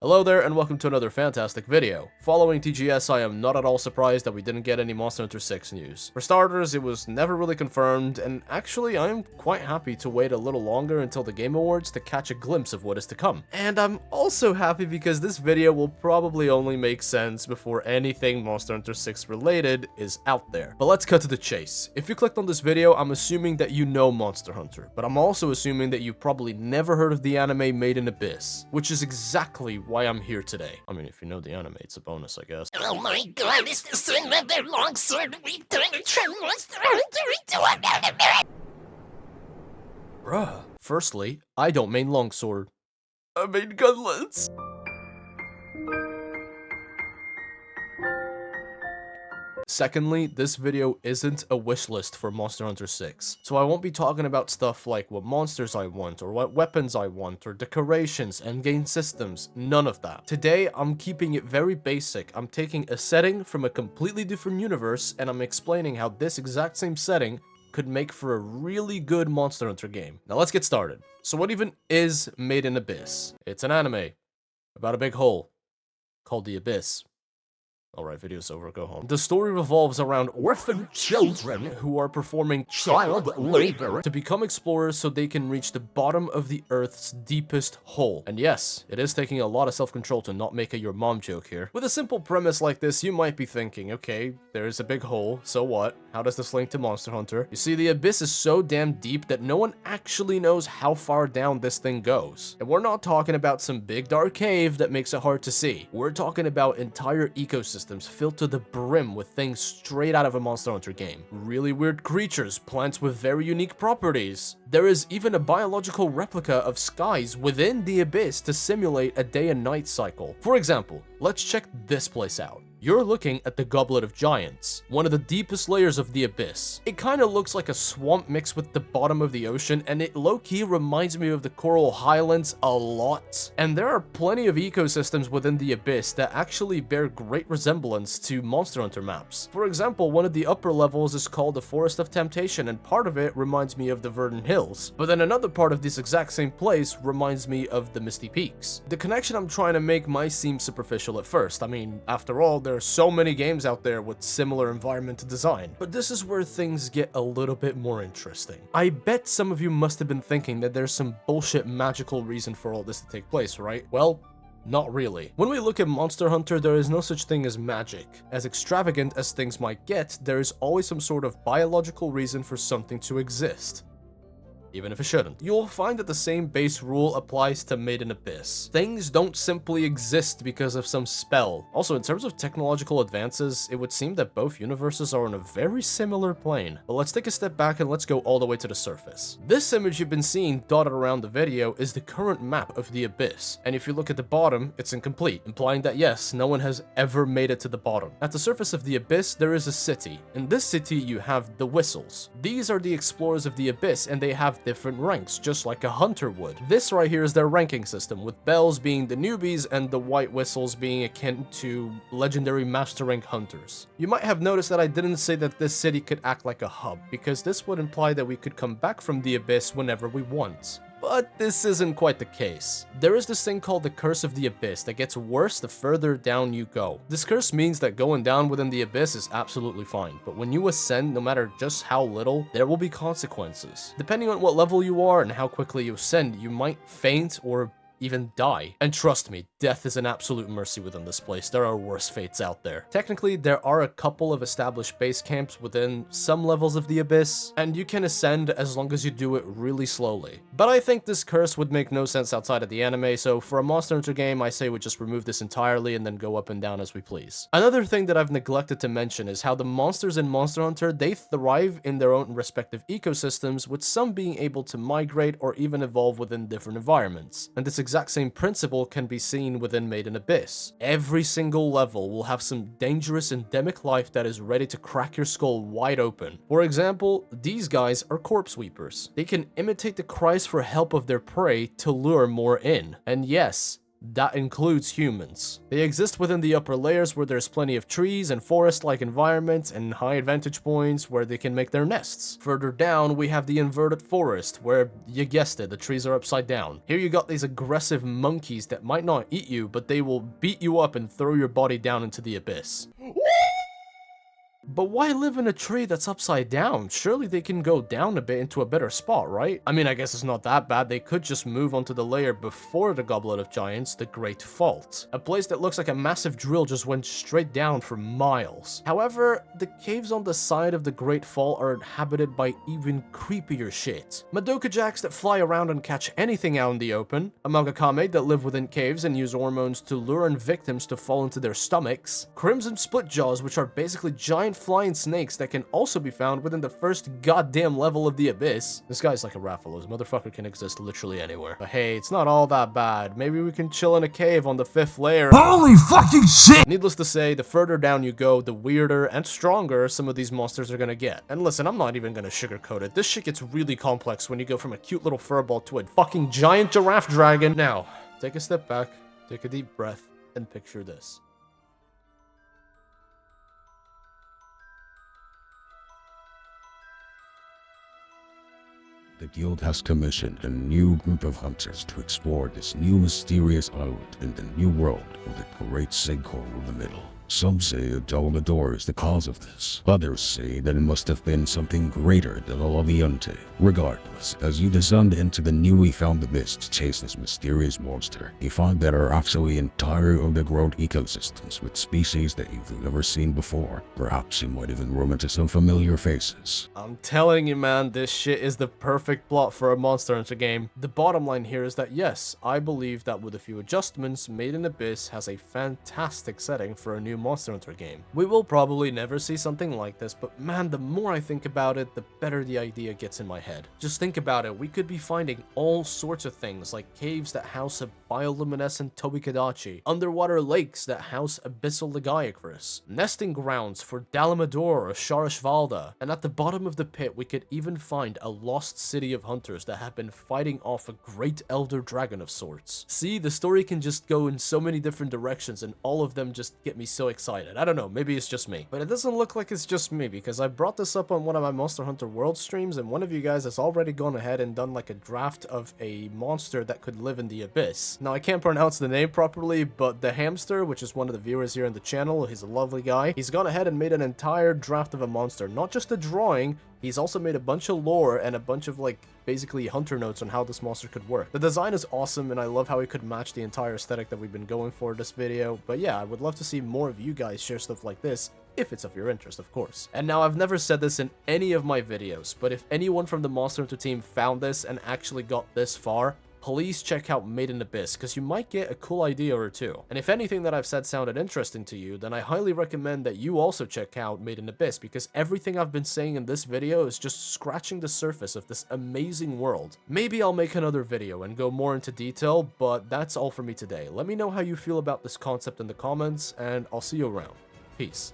Hello there and welcome to another fantastic video. Following TGS, I am not at all surprised that we didn't get any Monster Hunter 6 news. For starters, it was never really confirmed, and actually I am quite happy to wait a little longer until the Game Awards to catch a glimpse of what is to come. And I'm also happy because this video will probably only make sense before anything Monster Hunter 6 related is out there. But let's cut to the chase. If you clicked on this video, I'm assuming that you know Monster Hunter, but I'm also assuming that you've probably never heard of the anime Made in Abyss, which is exactly why I'm here today. I mean, if you know the anime, it's a bonus, I guess. Oh my god, is this another longsword return to Monster Hunter into another? Bruh. Firstly, I don't main longsword. I main gunlets. Secondly, this video isn't a wish list for Monster Hunter 6, so I won't be talking about stuff like what monsters I want, or what weapons I want, or decorations, endgame systems, none of that. Today, I'm keeping it very basic. I'm taking a setting from a completely different universe, and I'm explaining how this exact same setting could make for a really good Monster Hunter game. Now let's get started. So what even is Made in Abyss? It's an anime about a big hole called the Abyss. Alright, video's over, go home. The story revolves around orphan children who are performing child labor to become explorers so they can reach the bottom of the Earth's deepest hole. And yes, it is taking a lot of self-control to not make a your mom joke here. With a simple premise like this, you might be thinking, okay, there's a big hole, so what? How does this link to Monster Hunter? You see, the Abyss is so damn deep that no one actually knows how far down this thing goes. And we're not talking about some big dark cave that makes it hard to see. We're talking about entire ecosystems filled to the brim with things straight out of a Monster Hunter game. Really weird creatures, plants with very unique properties. There is even a biological replica of skies within the Abyss to simulate a day and night cycle. For example, let's check this place out. You're looking at the Goblet of Giants, one of the deepest layers of the Abyss. It kinda looks like a swamp mixed with the bottom of the ocean, and it low-key reminds me of the Coral Highlands a lot. And there are plenty of ecosystems within the Abyss that actually bear great resemblance to Monster Hunter maps. For example, one of the upper levels is called the Forest of Temptation, and part of it reminds me of the Verdant Hills. But then another part of this exact same place reminds me of the Misty Peaks. The connection I'm trying to make might seem superficial at first. I mean, after all, there are so many games out there with similar environment design. But this is where things get a little bit more interesting. I bet some of you must have been thinking that there's some bullshit magical reason for all this to take place, right? Well, not really. When we look at Monster Hunter, there is no such thing as magic. As extravagant as things might get, there is always some sort of biological reason for something to exist, even if it shouldn't. You'll find that the same base rule applies to Made in Abyss. Things don't simply exist because of some spell. Also, in terms of technological advances, it would seem that both universes are on a very similar plane. But let's take a step back and let's go all the way to the surface. This image you've been seeing dotted around the video is the current map of the Abyss. And if you look at the bottom, it's incomplete, implying that yes, no one has ever made it to the bottom. At the surface of the Abyss, there is a city. In this city, you have the Whistles. These are the explorers of the Abyss, and they have different ranks, just like a hunter would. This right here is their ranking system, with bells being the newbies and the white whistles being akin to legendary master rank hunters. You might have noticed that I didn't say that this city could act like a hub, because this would imply that we could come back from the Abyss whenever we want. But this isn't quite the case. There is this thing called the Curse of the Abyss that gets worse the further down you go. This curse means that going down within the Abyss is absolutely fine, but when you ascend, no matter just how little, there will be consequences. Depending on what level you are and how quickly you ascend, you might faint or even die. And trust me, death is an absolute mercy within this place. There are worse fates out there. Technically, there are a couple of established base camps within some levels of the Abyss, and you can ascend as long as you do it really slowly. But I think this curse would make no sense outside of the anime, so for a Monster Hunter game, I say we just remove this entirely and then go up and down as we please. Another thing that I've neglected to mention is how the monsters in Monster Hunter, they thrive in their own respective ecosystems, with some being able to migrate or even evolve within different environments. And this exact same principle can be seen within Made in Abyss. Every single level will have some dangerous endemic life that is ready to crack your skull wide open. For example, these guys are corpse sweepers. They can imitate the cries for help of their prey to lure more in. And yes, That includes humans. They exist within the upper layers where there's plenty of trees and forest-like environments and high vantage points where they can make their nests. Further down, we have the inverted forest, where, you guessed it, the trees are upside down. Here you got these aggressive monkeys that might not eat you, but they will beat you up and throw your body down into the abyss. But why live in a tree that's upside down? Surely they can go down a bit into a better spot, right? I mean, I guess it's not that bad. They could just move onto the layer before the Goblet of Giants, the Great Fault. A place that looks like a massive drill just went straight down for miles. However, the caves on the side of the Great Fault are inhabited by even creepier shit. Madoka Jacks that fly around and catch anything out in the open. A Magakame that live within caves and use hormones to lure in victims to fall into their stomachs. Crimson Splitjaws, which are basically giant flying snakes that can also be found within the first goddamn level of the abyss. This guy's like a Rathalos. Motherfucker can exist literally anywhere. But hey, it's not all that bad. Maybe we can chill in a cave on the 5th layer. Holy fucking shit! Needless to say, the further down you go, the weirder and stronger some of these monsters are gonna get. And listen, I'm not even gonna sugarcoat it. This shit gets really complex when you go from a cute little furball to a fucking giant giraffe dragon. Now, take a step back, take a deep breath, and picture this. The guild has commissioned a new group of hunters to explore this new mysterious island in the new world with a great sinkhole in the middle. Some say a Dolmador is the cause of this. Others say that it must have been something greater than Olaviante. Regardless, as you descend into the newly found abyss to chase this mysterious monster, you find there are actually entire underground ecosystems with species that you've never seen before. Perhaps you might even run into some familiar faces. I'm telling you, man, this shit is the perfect plot for a Monster Hunter game. The bottom line here is that yes, I believe that with a few adjustments, Made in Abyss has a fantastic setting for a new Monster Hunter game. We will probably never see something like this, but man, the more I think about it, the better the idea gets in my head. Just think about it, we could be finding all sorts of things, like caves that house a bioluminescent Tobikadachi, underwater lakes that house Abyssal Legiacris, nesting grounds for Dalamador or Sharashvalda, and at the bottom of the pit we could even find a lost city of hunters that have been fighting off a great elder dragon of sorts. See, the story can just go in so many different directions and all of them just get me so excited. I don't know, maybe it's just me. But it doesn't look like it's just me because I brought this up on one of my Monster Hunter World streams and one of you guys has already gone ahead and done like a draft of a monster that could live in the abyss. Now I can't pronounce the name properly, but the Hamster, which is one of the viewers here in the channel, he's a lovely guy. He's gone ahead and made an entire draft of a monster, not just a drawing. He's also made a bunch of lore and a bunch of, like, basically hunter notes on how this monster could work. The design is awesome, and I love how it could match the entire aesthetic that we've been going for this video. But yeah, I would love to see more of you guys share stuff like this, if it's of your interest, of course. And now, I've never said this in any of my videos, but if anyone from the Monster Hunter team found this and actually got this far, please check out Made in Abyss, because you might get a cool idea or two. And if anything that I've said sounded interesting to you, then I highly recommend that you also check out Made in Abyss, because everything I've been saying in this video is just scratching the surface of this amazing world. Maybe I'll make another video and go more into detail, but that's all for me today. Let me know how you feel about this concept in the comments, and I'll see you around. Peace.